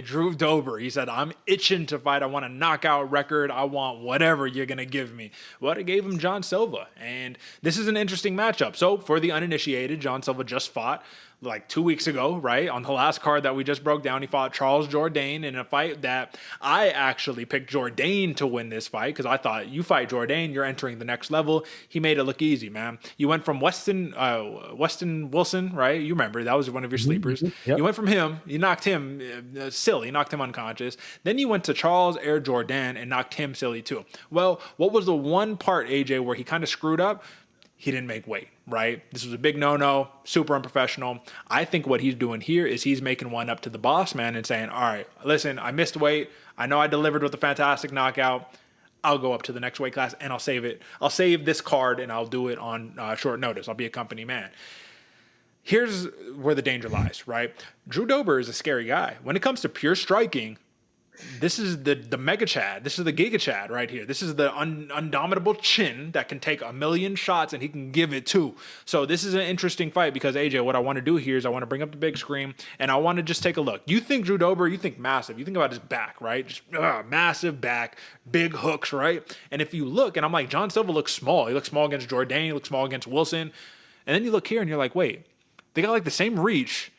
Drew Dober. He said, I'm itching to fight. I want a knockout record. I want whatever you're going to give me. Well, I gave him John Silva. And this is an interesting matchup. So for the uninitiated, John Silva just fought like 2 weeks ago, right? On the last card that we just broke down, he fought Charles Jourdain in a fight that I actually picked Jourdain to win this fight because I thought you fight Jourdain, you're entering the next level. He made it look easy, man. You went from Weston Wilson, right? You remember, that was one of your sleepers. Yep. You went from him, you knocked him silly, you knocked him unconscious. Then you went to Charles Air Jourdain and knocked him silly too. Well, what was the one part, AJ, where he kind of screwed up? He didn't make weight, right? This was a big no-no, super unprofessional. I think what he's doing here is he's making one up to the boss man and saying, all right, listen, I missed weight. I know I delivered with a fantastic knockout. I'll go up to the next weight class and I'll save it. I'll save this card and I'll do it on short notice. I'll be a company man. Here's where the danger lies, right? Drew Dober is a scary guy. When it comes to pure striking, this is the mega Chad. This is the Giga Chad right here. This is the undominable chin that can take a million shots and he can give it too. So this is an interesting fight because, AJ, what I want to do here is I want to bring up the big screen and I want to just take a look. You think Drew Dober, you think massive. You think about his back, right? Just massive back, big hooks, right? And if you look, and I'm like, John Silva looks small. He looks small against Jourdain. He looks small against Wilson. And then you look here and you're like, wait, they got like the same reach.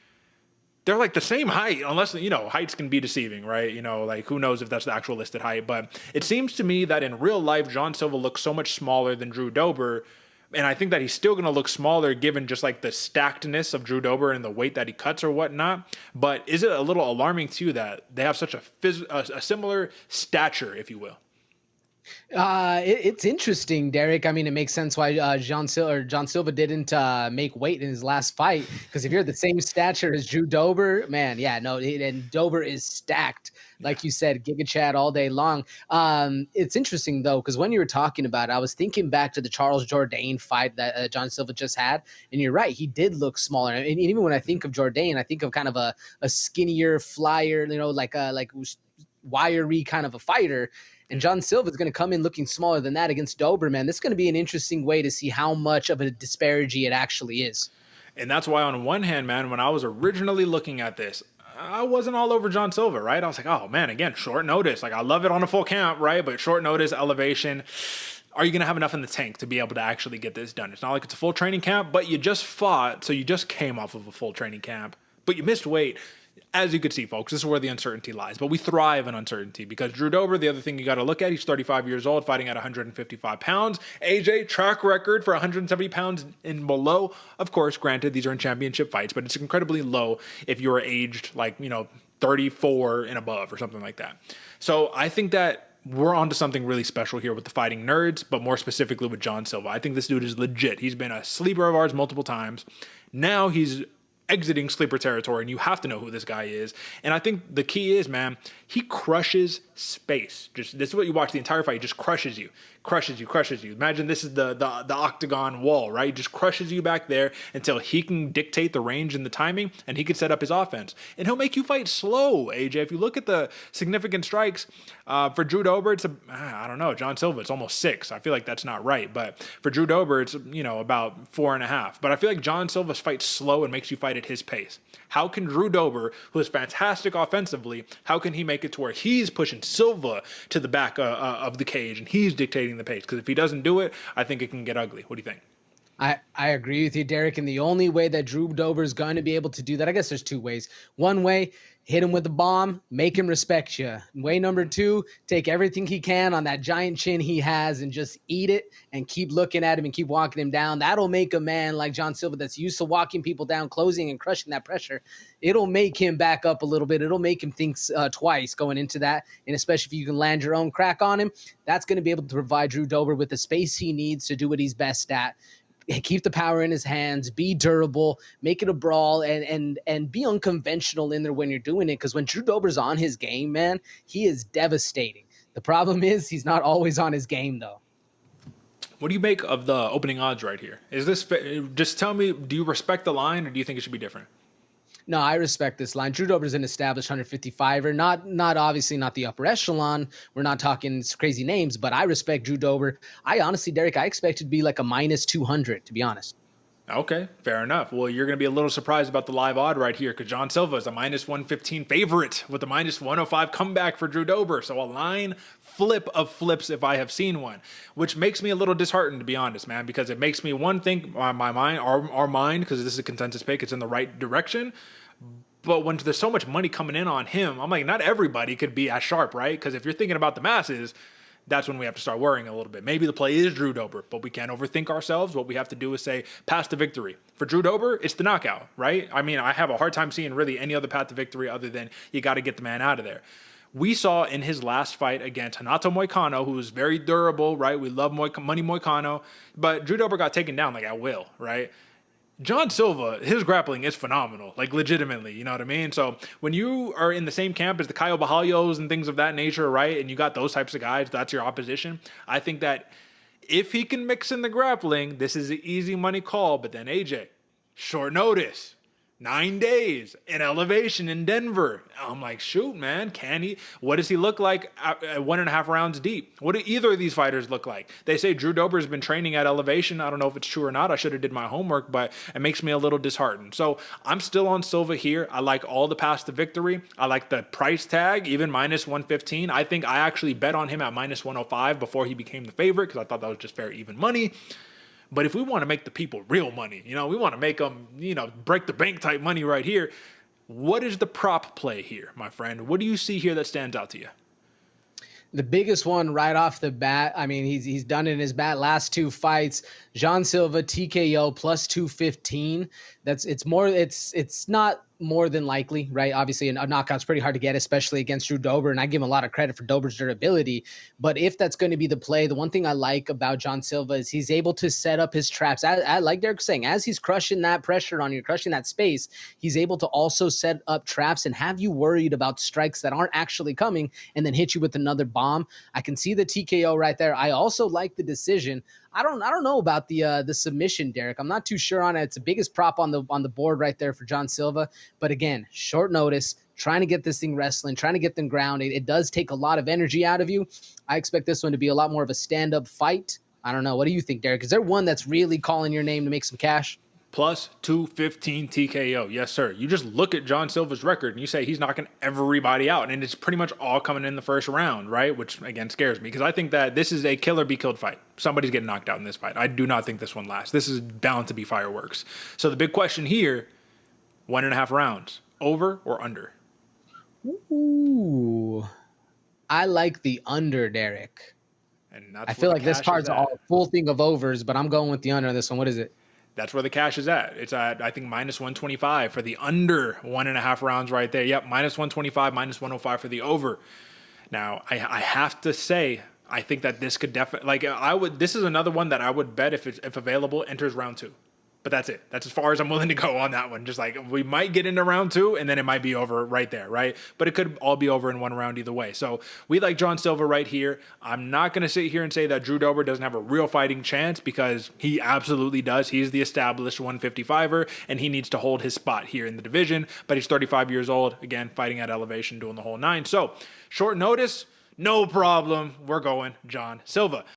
They're like the same height, unless, heights can be deceiving, right? Like who knows if that's the actual listed height. But it seems to me that in real life, John Silva looks so much smaller than Drew Dober. And I think that he's still going to look smaller given just like the stackedness of Drew Dober and the weight that he cuts or whatnot. But is it a little alarming to you that they have such a similar stature, if you will? It's interesting, Derek. I mean, it makes sense why John Silva didn't make weight in his last fight, because if you're the same stature as Drew Dober, man, yeah, no, and Dober is stacked, like you said, Giga Chad all day long. It's interesting though, because when you were talking about it, I was thinking back to the Charles Jourdain fight that John Silva just had, and you're right, he did look smaller. And even when I think of Jourdain, I think of kind of a skinnier flyer, like wiry kind of a fighter. And John Silva is going to come in looking smaller than that against Dober, man. This is going to be an interesting way to see how much of a disparity it actually is. And that's why, on one hand, man, when I was originally looking at this, I wasn't all over John Silva, right? I was like, oh, man, again, short notice. Like, I love it on a full count, right? But short notice, elevation. Are you going to have enough in the tank to be able to actually get this done? It's not like it's a full training camp, but you just fought, so you just came off of a full training camp, but you missed weight. As you could see, folks, this is where the uncertainty lies. But we thrive in uncertainty because Drew Dober, the other thing you got to look at, he's 35 years old, fighting at 155 pounds. AJ, track record for 170 pounds and below. Of course, granted, these are in championship fights, but it's incredibly low if you're aged 34 and above or something like that. So I think that we're onto something really special here with the fighting nerds, but more specifically with John Silva. I think this dude is legit. He's been a sleeper of ours multiple times. Now he's exiting sleeper territory, and you have to know who this guy is. And I think the key is, man, he crushes space. This is what you watch the entire fight. He just crushes you. Imagine this is the octagon wall, right? He just crushes you back there until he can dictate the range and the timing, and he can set up his offense. And he'll make you fight slow, AJ. If you look at the significant strikes for Drew Dober, it's I don't know, John Silva, it's almost 6. I feel like that's not right. But for Drew Dober, it's about 4.5. But I feel like John Silva fights slow and makes you fight at his pace. How can Drew Dober, who is fantastic offensively, how can he make it to where he's pushing Silva to the back of the cage and he's dictating the pace? Because if he doesn't do it, I think it can get ugly. What do you think? I agree with you, Derek. And the only way that Drew Dober is going to be able to do that, I guess there's 2 ways. One way, hit him with a bomb, make him respect you. Way number 2, take everything he can on that giant chin he has and just eat it and keep looking at him and keep walking him down. That'll make a man like John Silva that's used to walking people down, closing and crushing that pressure. It'll make him back up a little bit. It'll make him think twice going into that. And especially if you can land your own crack on him, that's going to be able to provide Drew Dober with the space he needs to do what he's best at. Keep the power in his hands, be durable, make it a brawl, and be unconventional in there when you're doing it. Because when Drew Dober's on his game, man, he is devastating. The problem is he's not always on his game, though. What do you make of the opening odds right here? Is this just tell me, do you respect the line or do you think it should be different? No, I respect this line. Drew Dober's an established 155er, not obviously not the upper echelon. We're not talking crazy names, but I respect Drew Dober. I honestly, Derek, I expect it to be like a minus 200, to be honest. Okay, fair enough. Well, you're going to be a little surprised about the live odd right here because John Silva is a minus 115 favorite with a minus 105 comeback for Drew Dober. So a line flip of flips if I have seen one, which makes me a little disheartened, to be honest, man, because it makes me one think my mind, our mind, because this is a consensus pick, it's in the right direction. But when there's so much money coming in on him, I'm like, not everybody could be as sharp, right? Because if you're thinking about the masses, that's when we have to start worrying a little bit. Maybe the play is Drew Dober, but we can't overthink ourselves. What we have to do is say, path to victory. For Drew Dober, it's the knockout, right? I mean, I have a hard time seeing really any other path to victory other than you got to get the man out of there. We saw in his last fight against Renato Moicano, who was very durable, right? We love Money Moicano, but Drew Dober got taken down like at will, right? John Silva, his grappling is phenomenal, like legitimately, you know what I mean? So when you are in the same camp as the Caio Bahalyos and things of that nature, right, and you got those types of guys, that's your opposition, I think that if he can mix in the grappling, this is an easy money call. But then AJ, short notice, 9 days in elevation in Denver. I'm like, shoot, man, can he? What does he look like at 1.5 rounds deep? What do either of these fighters look like? They say Drew Dober has been training at elevation. I don't know if it's true or not. I should have did my homework, but it makes me a little disheartened. So I'm still on Silva here. I like all the paths to victory. I like the price tag, even minus 115. I think I actually bet on him at minus 105 before he became the favorite because I thought that was just fair, even money. But if we want to make the people real money, we want to make them, break the bank type money right here. What is the prop play here, my friend? What do you see here that stands out to you? The biggest one right off the bat, I mean, he's done it in his last 2 fights. John Silva TKO plus 215. It's not more than likely, right? Obviously, a knockout's pretty hard to get, especially against Drew Dober, and I give him a lot of credit for Dober's durability. But if that's going to be the play, the one thing I like about John Silva is he's able to set up his traps. Like Derick was saying, as he's crushing that pressure on you, crushing that space, he's able to also set up traps and have you worried about strikes that aren't actually coming and then hit you with another bomb. I can see the TKO right there. I also like the decision. I don't know about the submission, Derick. I'm not too sure on it. It's the biggest prop on the board right there for John Silva. But again, short notice, trying to get this thing wrestling, trying to get them grounded. It does take a lot of energy out of you. I expect this one to be a lot more of a stand-up fight. I don't know. What do you think, Derick? Is there one that's really calling your name to make some cash? Plus 215 TKO. Yes, sir. You just look at John Silva's record and you say he's knocking everybody out. And it's pretty much all coming in the first round, right? Which, again, scares me because I think that this is a killer be killed fight. Somebody's getting knocked out in this fight. I do not think this one lasts. This is bound to be fireworks. So the big question here, 1.5 rounds, over or under? Ooh. I like the under, Derick. And that's I feel like this card's a full thing of overs, but I'm going with the under on this one. What is it? That's where the cash is at. It's at, I think, minus 125 for the under 1.5 rounds right there. Yep, minus 125, minus 105 for the over. Now, I have to say, I think that this could definitely, this is another one that I would bet if available, enters round 2. But that's it. That's as far as I'm willing to go on that one. Just like we might get into round 2 and then it might be over right there, right? But it could all be over in one round either way. So we like John Silva right here. I'm not going to sit here and say that Drew Dober doesn't have a real fighting chance because he absolutely does. He's the established 155er and he needs to hold his spot here in the division. But he's 35 years old, again, fighting at elevation, doing the whole 9. So short notice, no problem. We're going John Silva.